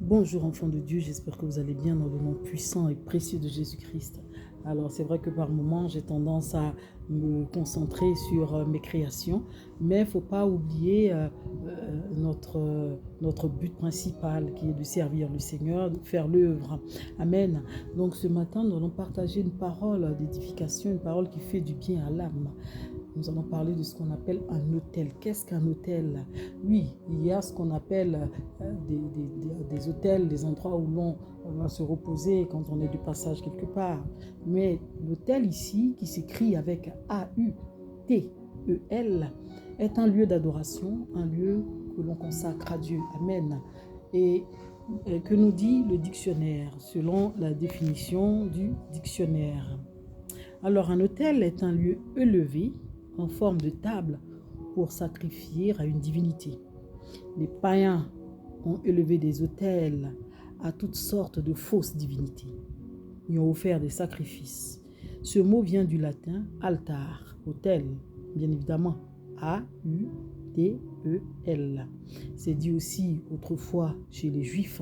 Bonjour enfants de Dieu, j'espère que vous allez bien dans le nom puissant et précieux de Jésus-Christ. Alors c'est vrai que par moments j'ai tendance à me concentrer sur mes créations, mais il ne faut pas oublier notre but principal qui est de servir le Seigneur, de faire l'œuvre. Amen. Donc ce matin nous allons partager une parole d'édification, une parole qui fait du bien à l'âme. Nous allons parler de ce qu'on appelle un hôtel. Qu'est-ce qu'un hôtel? Oui, il y a ce qu'on appelle des hôtels, des endroits où l'on va se reposer quand on est de passage quelque part. Mais l'hôtel ici, qui s'écrit avec A-U-T-E-L, est un lieu d'adoration, un lieu que l'on consacre à Dieu. Amen. Et que nous dit le dictionnaire, selon la définition du dictionnaire? Alors, un autel est un lieu élevé en forme de table pour sacrifier à une divinité. Les païens ont élevé des autels à toutes sortes de fausses divinités. Ils ont offert des sacrifices. Ce mot vient du latin altar, autel, bien évidemment, A-U-T-E-L. C'est dit aussi autrefois chez les Juifs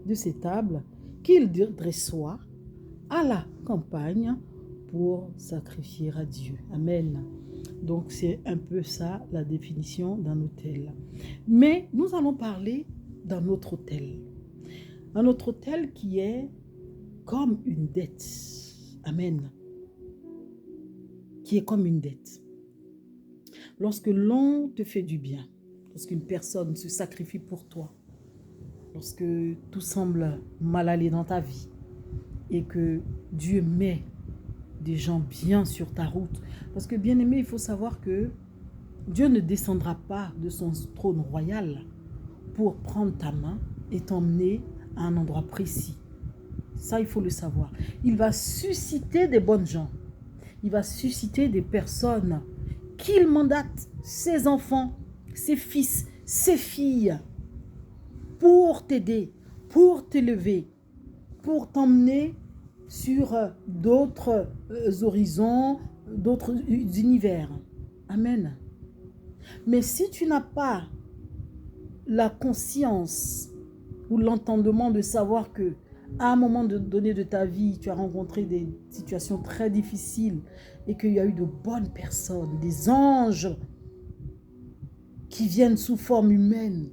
de ces tables qu'ils dressaient à la campagne pour sacrifier à Dieu. Amen. Donc c'est un peu ça la définition d'un autel. Mais nous allons parler d'un autre autel. Un autre autel qui est comme une dette. Amen. Qui est comme une dette. Lorsque l'on te fait du bien, lorsqu'une personne se sacrifie pour toi, lorsque tout semble mal aller dans ta vie et que Dieu met des gens bien sur ta route. Parce que bien aimé, il faut savoir que Dieu ne descendra pas de son trône royal pour prendre ta main et t'emmener à un endroit précis. Ça, il faut le savoir. Il va susciter des bonnes gens. Il va susciter des personnes qu'il mandate, ses enfants, ses fils, ses filles, pour t'aider, pour t'élever, pour t'emmener sur d'autres horizons, d'autres univers. Amen. Mais si tu n'as pas la conscience ou l'entendement de savoir que à un moment donné de ta vie, tu as rencontré des situations très difficiles et qu'il y a eu de bonnes personnes, des anges qui viennent sous forme humaine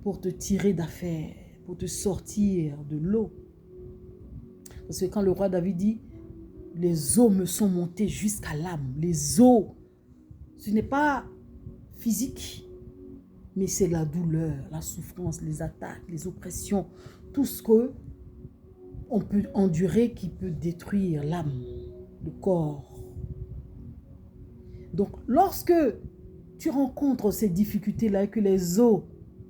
pour te tirer d'affaire, pour te sortir de l'eau. Parce que quand le roi David dit, les eaux me sont montées jusqu'à l'âme. Les eaux, ce n'est pas physique, mais c'est la douleur, la souffrance, les attaques, les oppressions, tout ce qu'on peut endurer qui peut détruire l'âme, le corps. Donc, lorsque tu rencontres ces difficultés-là et que les eaux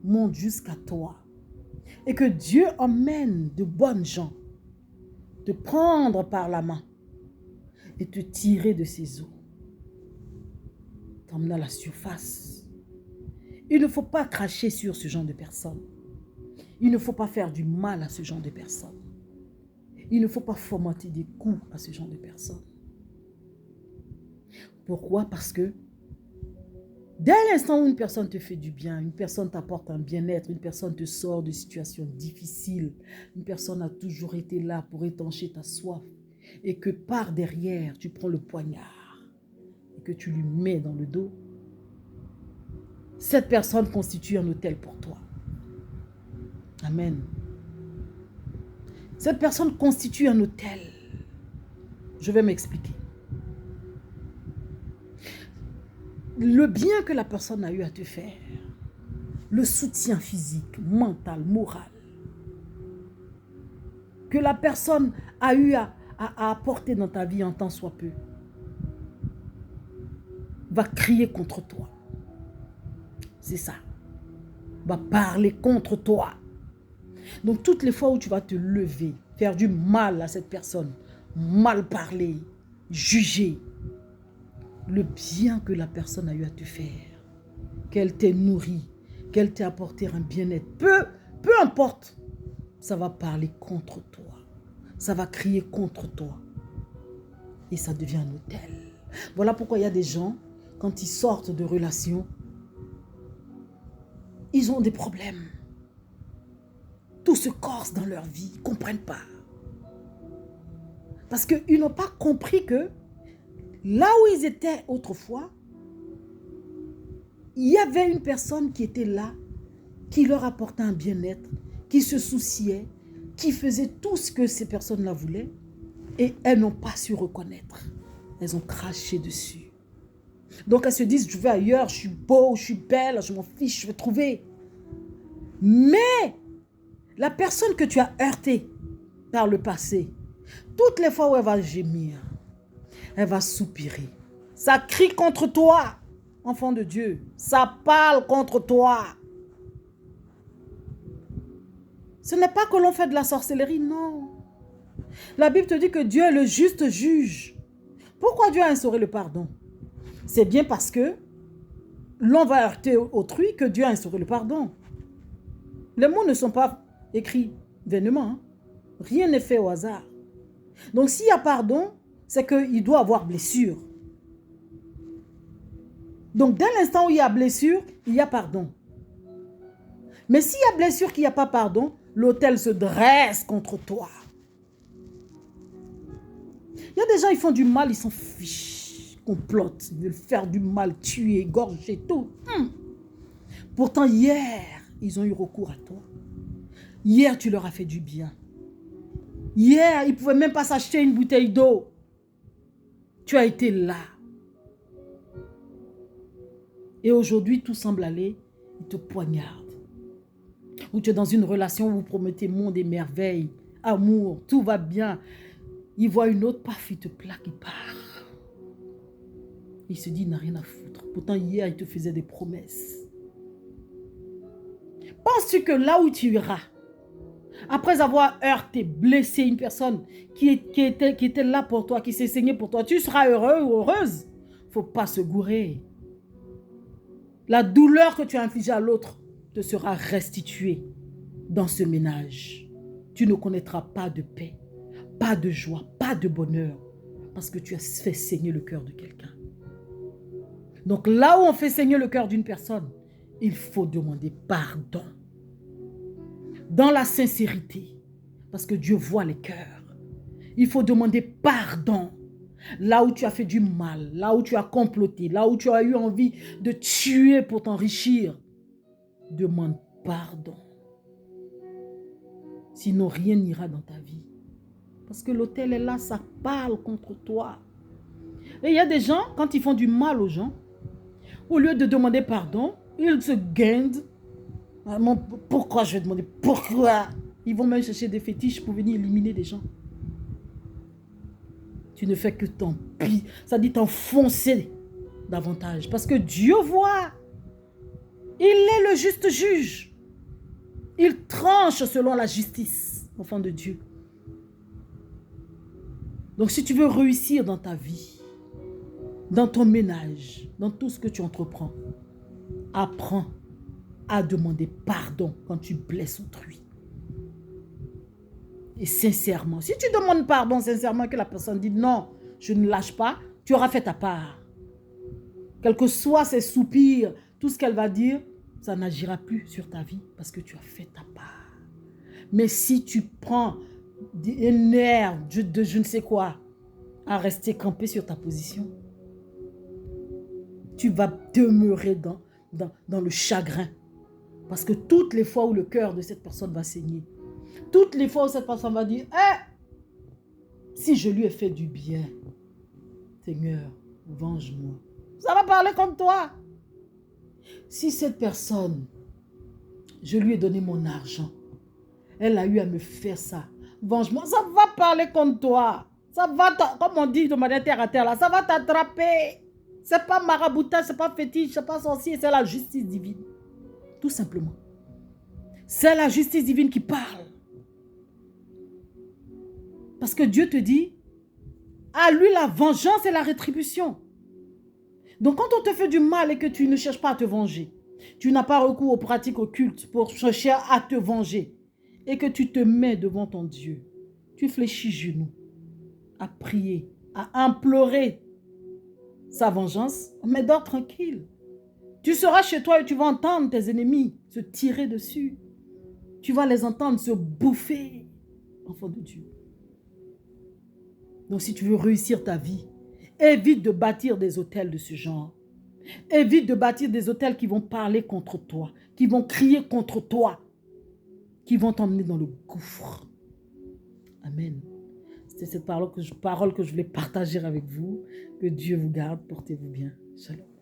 montent jusqu'à toi et que Dieu emmène de bonnes gens te prendre par la main et te tirer de ces eaux, t'emmener à la surface. Il ne faut pas cracher sur ce genre de personnes. Il ne faut pas faire du mal à ce genre de personnes. Il ne faut pas fomenter des coups à ce genre de personnes. Pourquoi? Parce que dès l'instant où une personne te fait du bien, une personne t'apporte un bien-être, une personne te sort de situations difficiles, une personne a toujours été là pour étancher ta soif, et que par derrière, tu prends le poignard et que tu lui mets dans le dos, cette personne constitue un autel pour toi. Amen. Cette personne constitue un autel. Je vais m'expliquer. Le bien que la personne a eu à te faire, le soutien physique, mental, moral, que la personne a eu à apporter dans ta vie en tant soit peu, va crier contre toi. C'est ça. Va parler contre toi. Donc toutes les fois où tu vas te lever, faire du mal à cette personne, mal parler, juger, le bien que la personne a eu à te faire, qu'elle t'ait nourri, qu'elle t'ait apporté un bien-être, peu importe, ça va parler contre toi. Ça va crier contre toi. Et ça devient un autel. Voilà pourquoi il y a des gens, quand ils sortent de relations, ils ont des problèmes. tout se corse dans leur vie. Ils ne comprennent pas. Parce qu'ils n'ont pas compris que là où ils étaient autrefois, il y avait une personne qui était là, qui leur apportait un bien-être, qui se souciait, qui faisait tout ce que ces personnes-là voulaient, et elles n'ont pas su reconnaître. Elles ont craché dessus. Donc elles se disent, je vais ailleurs, je suis beau, je suis belle, je m'en fiche, je vais trouver. Mais la personne que tu as heurtée par le passé, toutes les fois où elle va gémir, elle va soupirer. Ça crie contre toi, enfant de Dieu. Ça parle contre toi. Ce n'est pas que l'on fait de la sorcellerie, non. La Bible te dit que Dieu est le juste juge. Pourquoi Dieu a instauré le pardon? C'est bien parce que l'on va heurter autrui que Dieu a instauré le pardon. Les mots ne sont pas écrits vainement. Hein? Rien n'est fait au hasard. Donc s'il y a pardon, c'est qu'il doit avoir blessure. Donc dès l'instant où il y a blessure, il y a pardon. Mais s'il y a blessure, qu'il n'y a pas pardon, l'autel se dresse contre toi. Il y a des gens, ils font du mal, ils s'en fichent, complotent, ils veulent faire du mal, tuer, égorger, tout. Pourtant, hier, ils ont eu recours à toi. Hier, tu leur as fait du bien. Hier, ils ne pouvaient même pas s'acheter une bouteille d'eau. Tu as été là. Et aujourd'hui, tout semble aller, ils te poignardent. Ou tu es dans une relation où vous promettez monde et merveille, amour, tout va bien. Il voit une autre, paf, il te plaque, il part. Il se dit, il n'a rien à foutre. Pourtant, hier, il te faisait des promesses. Penses-tu que là où tu iras, après avoir heurté, blessé une personne qui était là pour toi, qui s'est saignée pour toi, tu seras heureux ou heureuse? Il ne faut pas se gourer. La douleur que tu as infligée à l'autre te sera restituée dans ce ménage. Tu ne connaîtras pas de paix, pas de joie, pas de bonheur, parce que tu as fait saigner le cœur de quelqu'un. Donc là où on fait saigner le cœur d'une personne, il faut demander pardon. Dans la sincérité, parce que Dieu voit les cœurs. Il faut demander pardon. Là où tu as fait du mal, là où tu as comploté, là où tu as eu envie de tuer pour t'enrichir, demande pardon. Sinon, rien n'ira dans ta vie. Parce que l'autel est là, ça parle contre toi. Et il y a des gens, quand ils font du mal aux gens, au lieu de demander pardon, ils se guindent. Pourquoi je vais demander? Pourquoi? Ils vont même chercher des fétiches pour venir éliminer des gens. Tu ne fais que t'enfoncer davantage. Parce que Dieu voit. Il est le juste juge. Il tranche selon la justice, enfant de Dieu. Donc si tu veux réussir dans ta vie, dans ton ménage, dans tout ce que tu entreprends, apprends à demander pardon quand tu blesses autrui. Et sincèrement, si tu demandes pardon sincèrement, que la personne dit non, je ne lâche pas, tu auras fait ta part. Quel que soit ses soupirs, tout ce qu'elle va dire, ça n'agira plus sur ta vie parce que tu as fait ta part. Mais si tu prends des nerfs de je ne sais quoi à rester campé sur ta position, tu vas demeurer dans le chagrin. Parce que toutes les fois où le cœur de cette personne va saigner, toutes les fois où cette personne va dire, si je lui ai fait du bien, Seigneur, venge-moi. Ça va parler comme toi. Si cette personne, je lui ai donné mon argent, elle a eu à me faire ça, venge-moi, ça va parler comme toi. Ça va, comme on dit de manière terre à terre, là, ça va t'attraper. C'est pas maraboutage, c'est pas fétiche, c'est pas sorcier, c'est la justice divine. Tout simplement. C'est la justice divine qui parle. Parce que Dieu te dit, à lui la vengeance et la rétribution. Donc quand on te fait du mal et que tu ne cherches pas à te venger, tu n'as pas recours aux pratiques occultes pour chercher à te venger, et que tu te mets devant ton Dieu, tu fléchis genoux, à prier, à implorer sa vengeance, mais dors tranquille. Tu seras chez toi et tu vas entendre tes ennemis se tirer dessus. Tu vas les entendre se bouffer, enfant de Dieu. Donc si tu veux réussir ta vie, évite de bâtir des hôtels de ce genre. Évite de bâtir des hôtels qui vont parler contre toi, qui vont crier contre toi, qui vont t'emmener dans le gouffre. Amen. C'était cette parole que je voulais partager avec vous. Que Dieu vous garde. Portez-vous bien. Shalom.